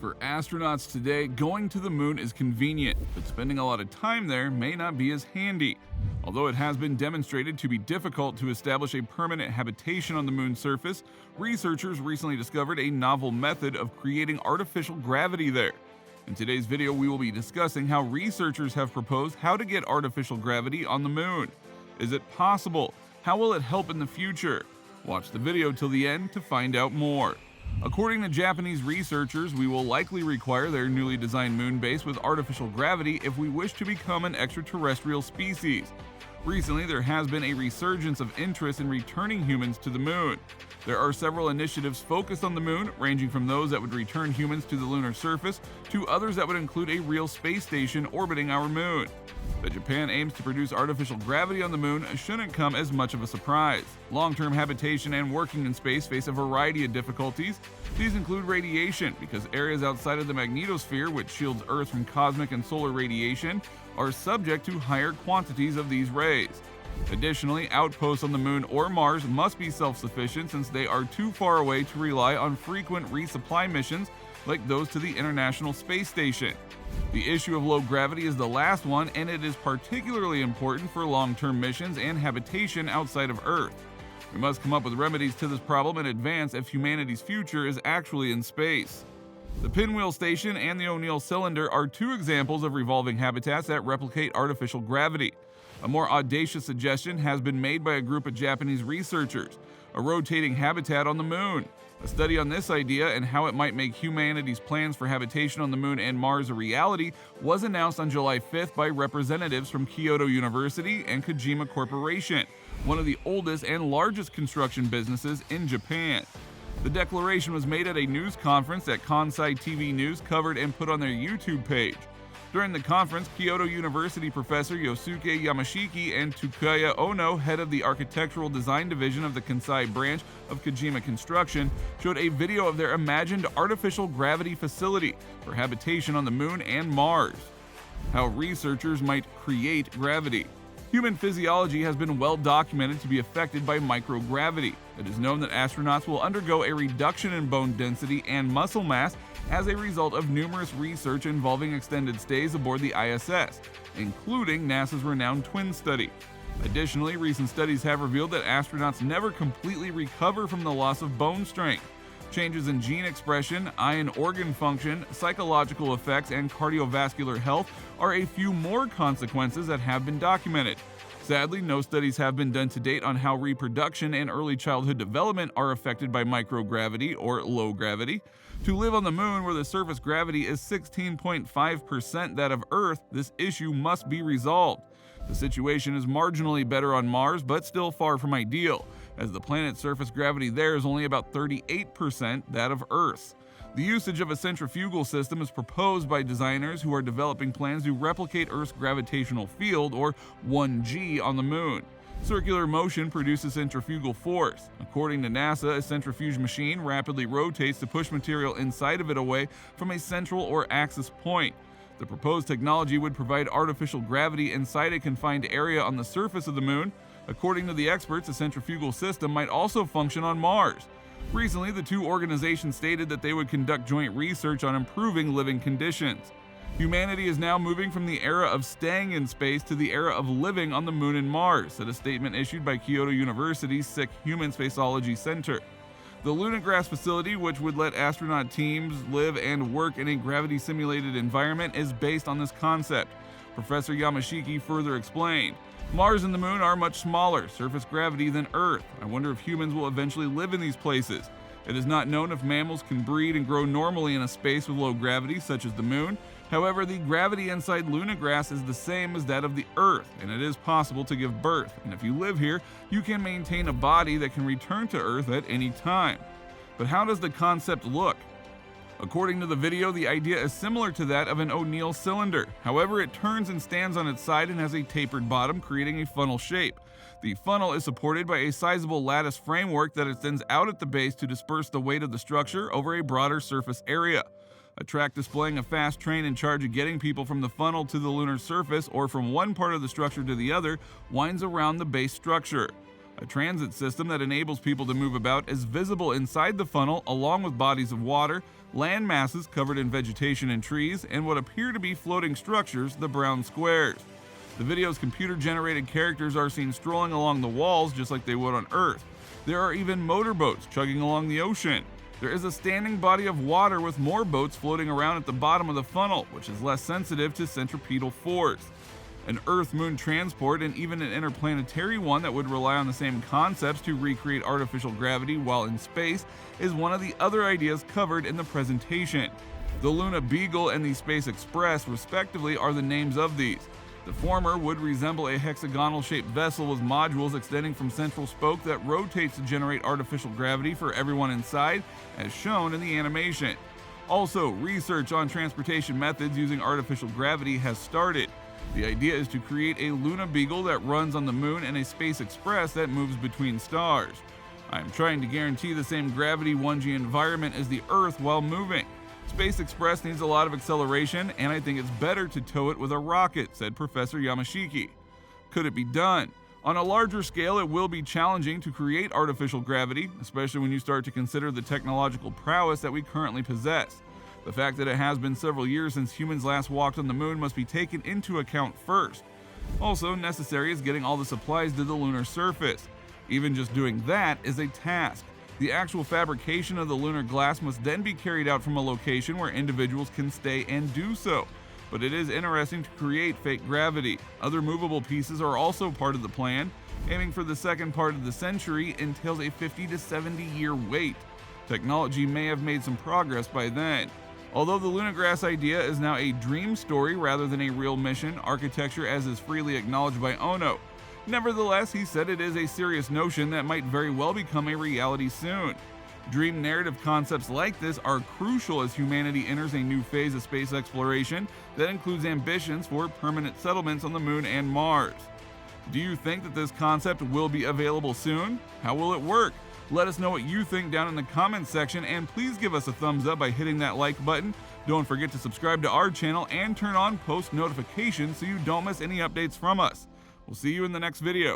For astronauts today, going to the moon is convenient, but spending a lot of time there may not be as handy. Although it has been demonstrated to be difficult to establish a permanent habitation on the moon's surface, researchers recently discovered a novel method of creating artificial gravity there. In today's video, we will be discussing how researchers have proposed how to get artificial gravity on the moon. Is it possible? How will it help in the future? Watch the video till the end to find out more. According to Japanese researchers, we will likely require their newly designed moon base with artificial gravity if we wish to become an extraterrestrial species. Recently, there has been a resurgence of interest in returning humans to the moon. There are several initiatives focused on the moon, ranging from those that would return humans to the lunar surface to others that would include a real space station orbiting our moon. That Japan aims to produce artificial gravity on the moon shouldn't come as much of a surprise. Long-term habitation and working in space face a variety of difficulties. These include radiation, because areas outside of the magnetosphere, which shields Earth from cosmic and solar radiation, are subject to higher quantities of these rays. Additionally, outposts on the moon or Mars must be self-sufficient since they are too far away to rely on frequent resupply missions like those to the International Space Station. The issue of low gravity is the last one, and it is particularly important for long-term missions and habitation outside of Earth. We must come up with remedies to this problem in advance if humanity's future is actually in space. The Pinwheel Station and the O'Neill Cylinder are two examples of revolving habitats that replicate artificial gravity. A more audacious suggestion has been made by a group of Japanese researchers: a rotating habitat on the moon. A study on this idea and how it might make humanity's plans for habitation on the moon and Mars a reality was announced on July 5th by representatives from Kyoto University and Kojima Corporation, one of the oldest and largest construction businesses in Japan. The declaration was made at a news conference that Kansai TV News covered and put on their YouTube page. During the conference, Kyoto University professor Yosuke Yamashiki and Takaya Ono, head of the Architectural Design Division of the Kansai branch of Kojima Construction, showed a video of their imagined artificial gravity facility for habitation on the moon and Mars. How researchers might create gravity. Human physiology has been well documented to be affected by microgravity. It is known that astronauts will undergo a reduction in bone density and muscle mass as a result of numerous research involving extended stays aboard the ISS, including NASA's renowned twin study. Additionally, recent studies have revealed that astronauts never completely recover from the loss of bone strength. Changes in gene expression, ion organ function, psychological effects, and cardiovascular health are a few more consequences that have been documented. Sadly, no studies have been done to date on how reproduction and early childhood development are affected by microgravity or low gravity. To live on the moon, where the surface gravity is 16.5% that of Earth, this issue must be resolved. The situation is marginally better on Mars, but still far from ideal, as the planet's surface gravity there is only about 38% that of Earth's. The usage of a centrifugal system is proposed by designers who are developing plans to replicate Earth's gravitational field, or 1G, on the moon. Circular motion produces centrifugal force. According to NASA, a centrifuge machine rapidly rotates to push material inside of it away from a central or axis point. The proposed technology would provide artificial gravity inside a confined area on the surface of the moon. According to the experts, a centrifugal system might also function on Mars. Recently, the two organizations stated that they would conduct joint research on improving living conditions. Humanity is now moving from the era of staying in space to the era of living on the moon and Mars, said a statement issued by Kyoto University's SICK Human Spaceology Center. The Lunagrass facility, which would let astronaut teams live and work in a gravity-simulated environment, is based on this concept. Professor Yamashiki further explained, "Mars and the moon are much smaller surface gravity than Earth. I wonder if humans will eventually live in these places. It is not known if mammals can breed and grow normally in a space with low gravity, such as the moon. However, the gravity inside Lunagrass is the same as that of the Earth, and it is possible to give birth. And if you live here, you can maintain a body that can return to Earth at any time." But how does the concept look? According to the video, the idea is similar to that of an O'Neill cylinder. However, it turns and stands on its side and has a tapered bottom, creating a funnel shape. The funnel is supported by a sizable lattice framework that extends out at the base to disperse the weight of the structure over a broader surface area. A track displaying a fast train in charge of getting people from the funnel to the lunar surface or from one part of the structure to the other winds around the base structure. A transit system that enables people to move about is visible inside the funnel, along with bodies of water, land masses covered in vegetation and trees, and what appear to be floating structures, the brown squares. The video's computer-generated characters are seen strolling along the walls just like they would on Earth. There are even motorboats chugging along the ocean. There is a standing body of water with more boats floating around at the bottom of the funnel, which is less sensitive to centripetal force. An Earth-Moon transport and even an interplanetary one that would rely on the same concepts to recreate artificial gravity while in space is one of the other ideas covered in the presentation. The Luna Beagle and the Space Express, respectively, are the names of these. The former would resemble a hexagonal-shaped vessel with modules extending from central spoke that rotates to generate artificial gravity for everyone inside, as shown in the animation. Also, research on transportation methods using artificial gravity has started. The idea is to create a Luna Beagle that runs on the moon and a Space Express that moves between stars. I am trying to guarantee the same gravity 1G environment as the Earth while moving. Space Express needs a lot of acceleration, and I think it's better to tow it with a rocket, said Professor Yamashiki. Could it be done? On a larger scale, it will be challenging to create artificial gravity, especially when you start to consider the technological prowess that we currently possess. The fact that it has been several years since humans last walked on the moon must be taken into account first. Also necessary is getting all the supplies to the lunar surface. Even just doing that is a task. The actual fabrication of the lunar glass must then be carried out from a location where individuals can stay and do so. But it is interesting to create fake gravity. Other movable pieces are also part of the plan. Aiming for the second part of the century entails a 50 to 70 year wait. Technology may have made some progress by then. Although the Lunagrass idea is now a dream story rather than a real mission architecture, as is freely acknowledged by Ono. Nevertheless, he said it is a serious notion that might very well become a reality soon. Dream narrative concepts like this are crucial as humanity enters a new phase of space exploration that includes ambitions for permanent settlements on the moon and Mars. Do you think that this concept will be available soon? How will it work? Let us know what you think down in the comments section, and please give us a thumbs up by hitting that like button. Don't forget to subscribe to our channel and turn on post notifications so you don't miss any updates from us. We'll see you in the next video.